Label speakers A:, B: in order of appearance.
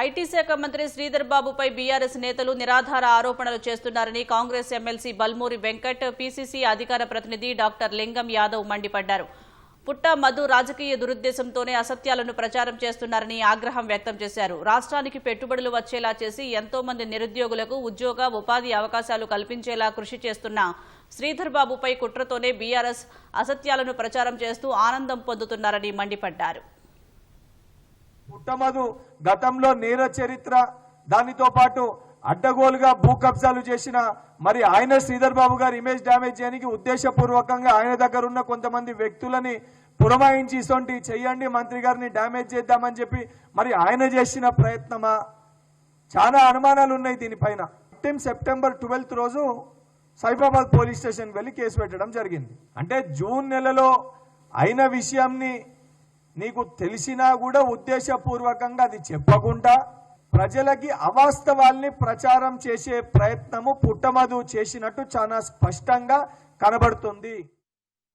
A: IT శాఖ మంత్రి Sridhar బాబుపై BRS నేతలు నిరాధార ఆరోపణలు చేస్తున్నారని కాంగ్రెస్ ఎమ్మెల్సీ బల్మూరి వెంకట్, పీసీసీ అధికార ప్రతినిధి డాక్టర్ లింగం యాదవ్ మండిపడ్డారు. పుట్ట మధు రాజకీయ దురుద్దేశంతోనే అసత్యాలను ప్రచారం చేస్తున్నారని ఆగ్రహం వ్యక్తం చేశారు. రాష్ట్రానికి పెట్టుబడులు వచ్చేలా చేసి ఎంతో మంది నిరుద్యోగులకు ఉద్యోగ, ఉపాధి అవకాశాలు కల్పించేలా కృషి చేస్తున్న శ్రీధర్ బాబుపై కుట్రతోనే బీఆర్ఎస్ అసత్యాలను ప్రచారం చేస్తూ ఆనందం పొందుతున్నారని మండిపడ్డారు.
B: పుట్టమధు గతంలో నేర చరిత్ర, దానితో పాటు అడ్డగోలుగా భూ కబ్జాలు చేసిన మరి ఆయన శ్రీధర్ బాబు గారు ఇమేజ్ డ్యామేజ్ చేయడానికి ఉద్దేశపూర్వకంగా ఆయన దగ్గర ఉన్న కొంతమంది వ్యక్తులని పురమాయించి ఇసొంటి చెయ్యండి మంత్రి గారిని డ్యామేజ్ చేద్దామని చెప్పి మరి ఆయన చేసిన ప్రయత్నమా? చాలా అనుమానాలు ఉన్నాయి దీనిపైన. సెప్టెంబర్ 12 రోజు సైఫాబాద్ పోలీస్ స్టేషన్ వెళ్ళి కేసు పెట్టడం జరిగింది. అంటే జూన్ నెలలో అయిన విషయాన్ని నీకు తెలిసినా కూడా ఉద్దేశపూర్వకంగా అది చెప్పకుండా ప్రజలకి అవాస్తవాల్ని ప్రచారం చేసే ప్రయత్నము పుట్టమధు చేసినట్టు చాలా స్పష్టంగా కనబడుతుంది.